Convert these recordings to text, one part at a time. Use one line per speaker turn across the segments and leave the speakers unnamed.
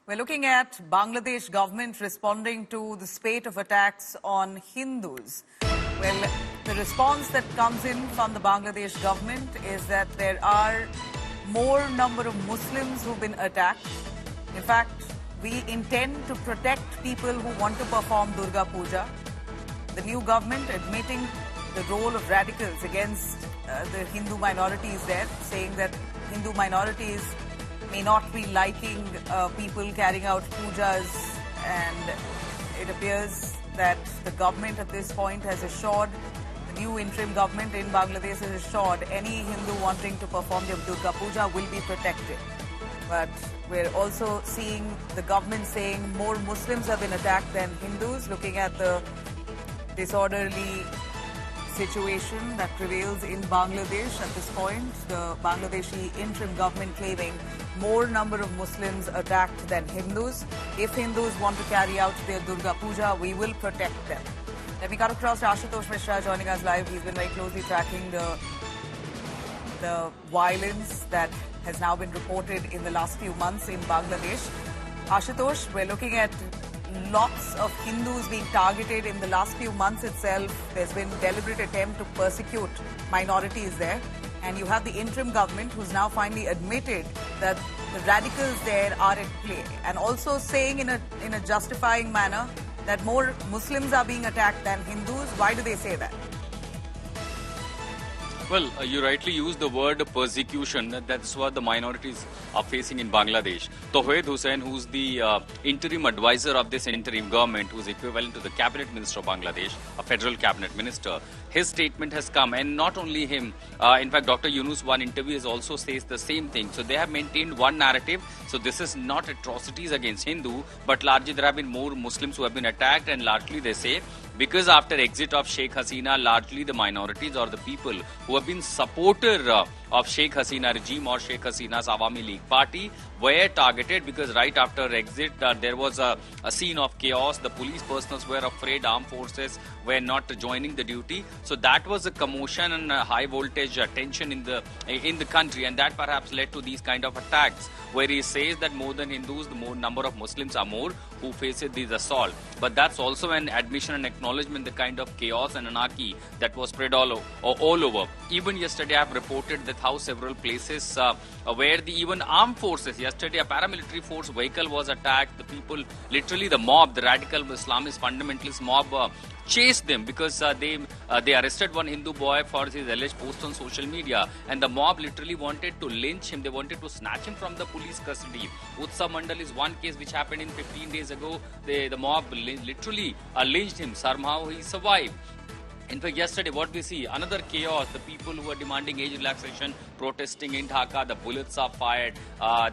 We're looking at Bangladesh government responding to the spate of attacks on Hindus. Well, the response that comes in from the Bangladesh government is that there are more number of Muslims who've been attacked. In fact, we intend to protect people who want to perform Durga Puja. The new government admitting the role of radicals against the Hindu minorities there, saying that Hindu minorities may not be liking people carrying out pujas, and it appears that the government at this point has assured, the new interim government in Bangladesh has assured any Hindu wanting to perform the Durga Puja will be protected. But we're also seeing the government saying more Muslims have been attacked than Hindus, looking at the disorderly situation that prevails in Bangladesh at this point. The Bangladeshi interim government claiming more number of Muslims attacked than Hindus. If Hindus want to carry out their Durga Puja, we will protect them. Let me cut across to Ashutosh Mishra joining us live. He's been very closely tracking the violence that has now been reported in the last few months in Bangladesh. Ashutosh, we're looking at lots of Hindus being targeted in the last few months itself. There's been deliberate attempt to persecute minorities there. And you have the interim government who's now finally admitted that the radicals there are at play, and also saying in a justifying manner that more Muslims are being attacked than Hindus. Why do they say that?
Well, you rightly used the word persecution. That's what the minorities are facing in Bangladesh. Tawheed Hussain, who's the interim advisor of this interim government, who's equivalent to the cabinet minister of Bangladesh, a federal cabinet minister, his statement has come, and not only him. In fact, Dr. Yunus, one interview has also says the same thing. So they have maintained one narrative. So this is not atrocities against Hindu, but largely there have been more Muslims who have been attacked, and largely they say because after exit of Sheikh Hasina, largely the minorities or the people who have been supporter of Sheikh Hasina regime or Sheikh Hasina's Awami League party were targeted, because right after exit there was a scene of chaos. The police personnel were afraid, armed forces were not joining the duty. So that was a commotion and a high voltage tension in the country, and that perhaps led to these kind of attacks, where he says that more than Hindus, the more number of Muslims are more who face these assault. But that's also an admission and acknowledgement the kind of chaos and anarchy that was spread all over. Even yesterday I have reported that how several places where the even armed forces, yesterday a paramilitary force vehicle was attacked. The people, literally the mob, the radical Islamist fundamentalist mob chased them because they arrested one Hindu boy for his alleged post on social media, and the mob literally wanted to lynch him. They wanted to snatch him from the police custody. Utsav Mandal is one case which happened in 15 days ago. The mob literally lynched him. Somehow he survived. In fact, yesterday, what we see, another chaos. The people who are demanding age relaxation, protesting in Dhaka, the bullets are fired.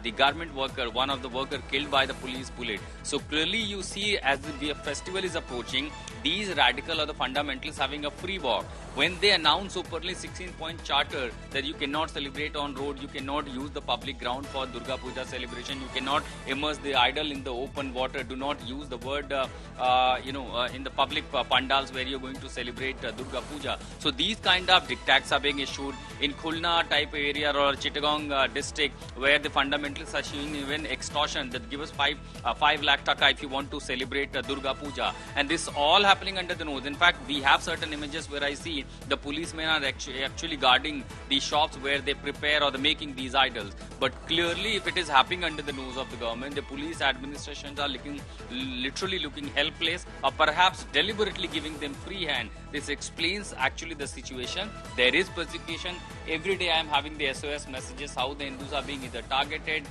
The garment worker, one of the workers killed by the police bullet. So clearly you see, as the festival is approaching, these radical or the fundamentalists having a free walk. When they announce openly 16-point charter that you cannot celebrate on road, you cannot use the public ground for Durga Puja celebration, you cannot immerse the idol in the open water, do not use the word, in the public pandals where you're going to celebrate Durga Puja. So these kind of diktats are being issued in Khulna type area or Chittagong district, where the fundamentalists are showing even extortion that give us 5 lakh taka if you want to celebrate Durga Puja. And this all happening under the nose. In fact, we have certain images where I see the policemen are actually guarding the shops where they prepare or the making these idols. But clearly, if it is happening under the nose of the government, the police administrations are literally looking helpless, or perhaps deliberately giving them free hand. This explains actually the situation. There is persecution. Every day I am having the SOS messages how the Hindus are being either targeted,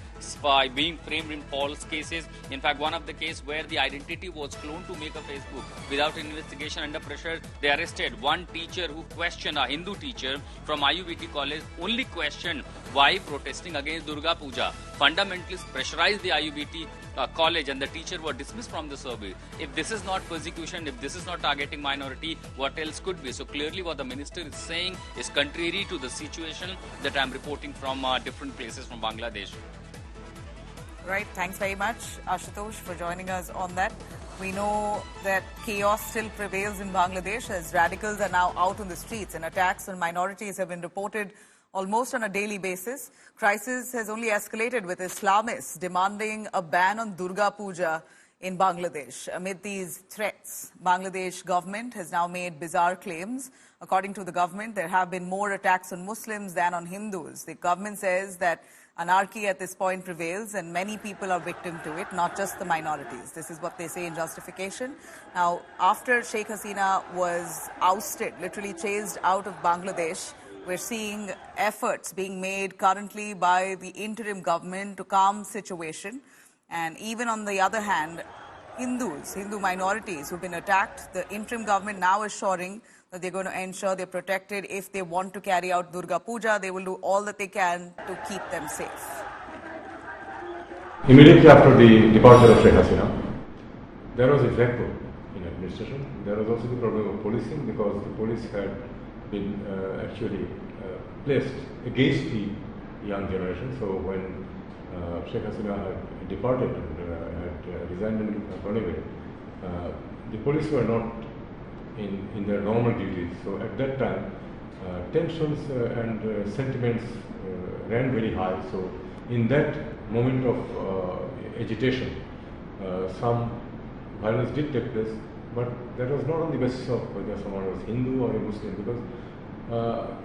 being framed in false cases. In fact, one of the case where the identity was cloned to make a Facebook without investigation, under pressure, they arrested one teacher who questioned, a Hindu teacher from IUBT college, only questioned why protesting against Durga Puja. Fundamentalists pressurized the IUBT college, and the teacher were dismissed from the service. If this is not persecution, if this is not targeting minority, what else could be? So clearly what the minister is saying is contrary to the situation that I am reporting from different places from Bangladesh.
Right. Thanks very much, Ashutosh, for joining us on that. We know that chaos still prevails in Bangladesh as radicals are now out on the streets, and attacks on minorities have been reported almost on a daily basis. Crisis has only escalated with Islamists demanding a ban on Durga Puja in Bangladesh. Amid these threats, Bangladesh government has now made bizarre claims. According to the government, there have been more attacks on Muslims than on Hindus. The government says that anarchy at this point prevails and many people are victim to it, not just the minorities. This is what they say in justification. Now, after Sheikh Hasina was ousted, literally chased out of Bangladesh, we're seeing efforts being made currently by the interim government to calm situation. And even on the other hand, Hindu minorities who've been attacked, the interim government now assuring that they're going to ensure they're protected. If they want to carry out Durga Puja, they will do all that they can to keep them safe.
Immediately after the departure of Sheikh Hasina, there was a vacuum in administration. There was also the problem of policing because the police had been actually placed against the young generation. So when Sheikh Hasina had departed and had resigned and gone away, the police were not in their normal duties. So at that time, tensions and sentiments ran very high. So in that moment of agitation, some violence did take place, but that was not on the basis of whether someone was Hindu or a Muslim, because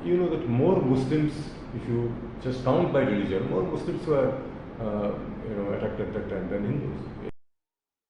you know that more Muslims, if you just count by religion, more Muslims were attacked at that time than Hindus.